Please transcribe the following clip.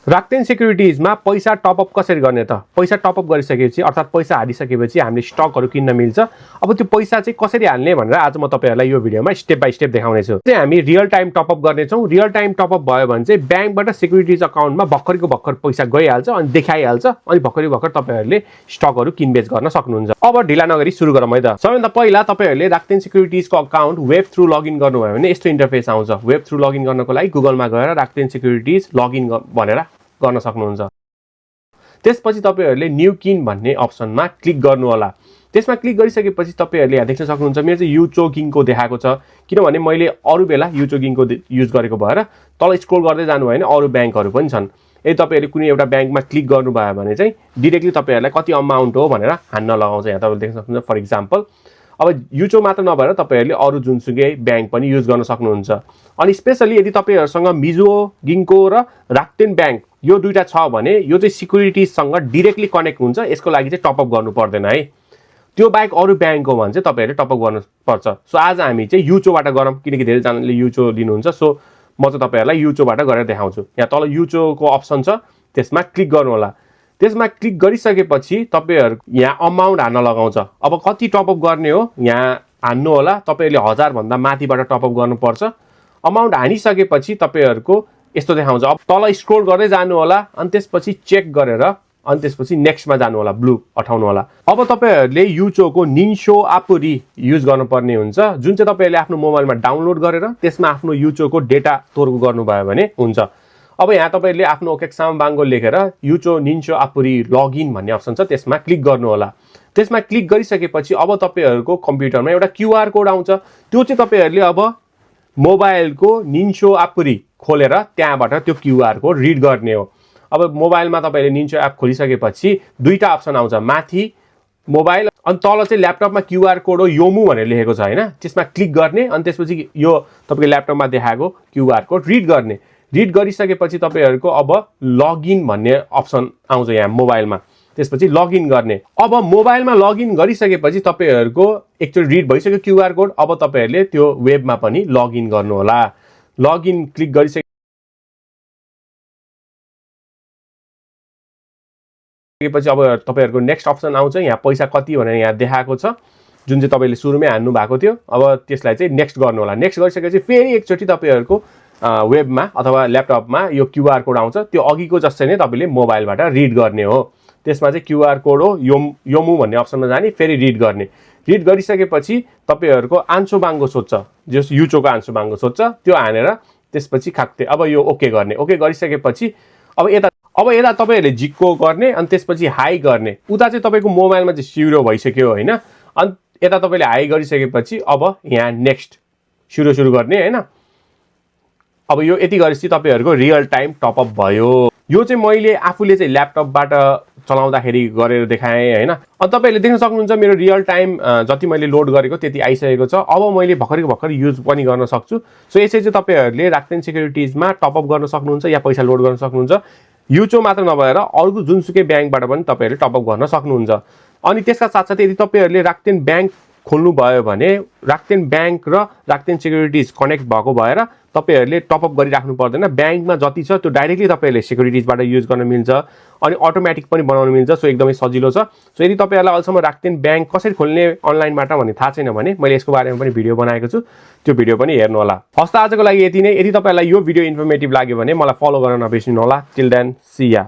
राक्टेन सेक्युरिटिजमा पैसा टपअप कसरी गर्ने त? पैसा टपअप गरिसकेपछि अर्थात् पैसा हालिसकेपछि हामीले स्टकहरू किन्न मिल्छ। अब त्यो पैसा चाहिँ कसरी हाल्ने भनेर आज म तपाईँहरूलाई यो भिडियोमा स्टेप बाई स्टेप देखाउने छु। चाहिँ हामी रियल टाइम टपअप गर्नेछौँ। रियल टाइम टपअप भयो भने चाहिँ ब्याङ्कबाट सेक्युरिटिज अकाउन्टमा भर्खरको भर्खर पैसा गइहाल्छ अनि देखाइहाल्छ अनि भर्खरको भर्खर तपाईँहरूले स्टकहरू किनबेच गर्न सक्नुहुन्छ। अब ढिला नगरी सुरु गरौँ है त। सबैभन्दा पहिला तपाईँहरूले राक्टेन सेक्युरिटिजको अकाउन्ट वेब थ्रु लगइन गर्नुभयो भने यस्तो इन्टरफेस आउँछ। वेब थ्रु लगइन गर्नको लागि गुगलमा गएर राक्टेन सेक्युरिटिज लगइन भनेर गर्न सक्नुहुन्छ। त्यसपछि तपाईहरुले न्यू किन भन्ने अप्सनमा क्लिक गर्नु होला। त्यसमा क्लिक गरिसकेपछि तपाईहरुले यहाँ देख्न सक्नुहुन्छ मेरो चाहिँ युचो किङको देखाएको छ किनभने मैले अरु बेला युचो किङको युज गरेको भएर तल स्क्रोल गर्दै जानु भएन अरु ब्याङ्कहरु पनि छन्। यदि तपाईहरुले कुनै एउटा ब्याङ्कमा क्लिक गर्नुभयो भने चाहिँ डाइरेक्टली तपाईहरुलाई कति अमाउन्ट हो भनेर हान्न लगाउँछ। यहाँ तपाईले देख्न सक्नुहुन्छ फर एक्जाम्पल अब युचो मात्र नभएर तपाईहरुले अरु जुनसुकै ब्याङ्क पनि युज गर्न सक्नुहुन्छ। अनि स्पेशली यदि तपाईहरुसँग मिजुओ गिङको र राक्टेन ब्याङ्क यो दुईटा छ भने यो चाहिँ सिक्युरिटीसँग डाइरेक्टली कनेक्ट हुन्छ। यसको लागि चाहिँ टपअप गर्नु पर्दैन है। त्यो बाहेक अरु ब्याङ्क हो भने चाहिँ तपाईहरुले टपअप गर्नु पर्छ। सो आज हामी चाहिँ युचोबाट गरौँ किनकि धेरै जनाले युचो लिनुहुन्छ। सो म चाहिँ तपाईहरुलाई युचोबाट गरेर देखाउँछु। यहाँ तल युचोको अप्सन छ त्यसमा क्लिक गर्नु होला। त्यसमा क्लिक गरिसकेपछि तपाईहरु यहाँ अमाउन्ट हान्न लगाउँछ। अब कति टपअप गर्ने हो यहाँ हान्नु होला। तपाईहरुले 1000 भन्दा माथिबाट टपअप गर्नुपर्छ। अमाउन्ट हानिसकेपछि तपाईहरुको यस्तो देखाउँछ। अब तल स्क्रोल गर्दै जानु होला अनि त्यसपछि चेक गरेर अनि त्यसपछि नेक्स्टमा जानु होला ब्लू अठाउनु होला। अब तपाईहरुले युचोको निन्सो आपुरी युज गर्नुपर्ने हुन्छ जुन चाहिँ तपाईहरुले आफ्नो मोबाइलमा डाउनलोड गरेर त्यसमा आफ्नो युचोको डेटा स्टोर गर्नुभयो भने हुन्छ। अब यहाँ तपाईहरुले आफ्नो ओकेक्साम बाङ्गो लेखेर युचो निन्सो आपुरी लगइन भन्ने अप्सन छ त्यसमा क्लिक गर्नु होला। त्यसमा क्लिक गरिसकेपछि अब तपाईहरुको कम्प्युटरमा एउटा क्यूआर कोड आउँछ। त्यो चाहिँ तपाईहरुले अब मोबाइलको निन्सो आपुरी खोलेर त्यहाँबाट त्यो क्यूआर कोड रिड गर्ने हो। अब मोबाइलमा तपाईले निन्सो एप खोलिसकेपछि दुईटा अप्सन आउँछ माथि मोबाइल अनि तल चाहिँ ल्यापटपमा क्यूआर कोड हो योमु भनेर लेखेको छ हैन। त्यसमा क्लिक गर्ने अनि त्यसपछि यो तपाईको ल्यापटपमा देखाएको क्यूआर कोड रिड गर्ने। रिड गरिसकेपछि तपाईहरुको अब लगइन भन्ने अप्सन आउँछ यहाँ मोबाइलमा। त्यसपछि लगइन गर्ने। अब मोबाइलमा लगइन गरिसकेपछि तपाईहरुको एकचोटी रिड भइसक्यो क्यूआर कोड। अब तपाईहरुले त्यो वेबमा पनि लगइन गर्नु होला। लगइन क्लिक गरिसकेपछि अब तपाईहरुको नेक्स्ट अप्सन आउँछ। यहाँ पैसा कति भनेर यहाँ देखाएको छ जुन चाहिँ तपाईले सुरुमै हान्नु भएको थियो। अब त्यसलाई चाहिँ नेक्स्ट गर्नु होला। नेक्स्ट गरिसकेपछि फेरि एकचोटी तपाईहरुको वेबमा अथवा ल्यापटपमा यो क्यूआर कोड आउँछ। त्यो अघिको जस्तै नै तपाईले मोबाइलबाट रिड गर्ने हो। त्यसमा चाहिँ क्यूआर कोड हो योमु भन्ने अप्सनमा जाने फेरि रिड गर्ने। रिड गरिसकेपछि तपाईहरुको आन्सो बाङ्गो सोध्छ जस युचोको आन्सो बाङ्गो सोध्छ त्यो हानेर त्यसपछि खाक्ते अब यो ओके गर्ने। ओके गरिसकेपछि अब यता तपाईहरुले जिक्को गर्ने अनि त्यसपछि हाई गर्ने। उता चाहिँ तपाईको मोबाइलमा चाहिँ सुरु भइसक्यो हैन। अनि यता तपाईले हाई गरिसकेपछि अब यहाँ नेक्स्ट सुरु गर्ने हैन। अब यो यति गरेपछि तपाईहरुको रियल टाइम टपअप भयो। यो चाहिँ मैले आफूले चाहिँ ल्यापटपबाट चलाउँदाखेरि गरेर देखाएँ हैन। अनि तपाईहरुले देख्न सक्नुहुन्छ मेरो रियल टाइम जति मैले लोड गरेको त्यति आइसकेको छ। अब मैले भर्खरको भर्खर युज पनि गर्न सक्छु। सो यसै चाहिँ तपाईहरुले राक्टेन सेक्युरिटिजमा टपअप गर्न सक्नुहुन्छ या पैसा लोड गर्न सक्नुहुन्छ। युचो मात्र नभएर अरु जुनसुकै ब्याङ्कबाट पनि तपाईहरुले टपअप गर्न सक्नुहुन्छ। अनि त्यसका साथसाथै यदि तपाईहरुले राक्टेन ब्याङ्क खोल्नु भयो भने राक्टेन ब्याङ्क र राक्टेन सेक्युरिटिज कनेक्ट भएको भएर तपाईहरुले टपअप गरिराख्नु पर्दैन। ब्याङ्कमा जति छ त्यो डाइरेक्टली तपाईहरुले सेक्युरिटिजबाट युज गर्न मिल्छ अनि अटोमेटिक पनि बनाउन मिल्छ। सो एकदमै सजिलो छ। सो यदि तपाईहरुलाई अहिलेसम्म राक्टेन ब्याङ्क कसरी खोल्ने अनलाइनबाट भन्ने थाहा छैन भने मैले यसको बारेमा पनि भिडियो बनाएको छु। त्यो भिडियो पनि हेर्नु होला। हस्त आजको लागि यति नै। यदि तपाईहरुलाई यो भिडियो इन्फर्मेटिभ लाग्यो भने मलाई फलो गर्न नबिर्सनु होला। टिल देन सी या।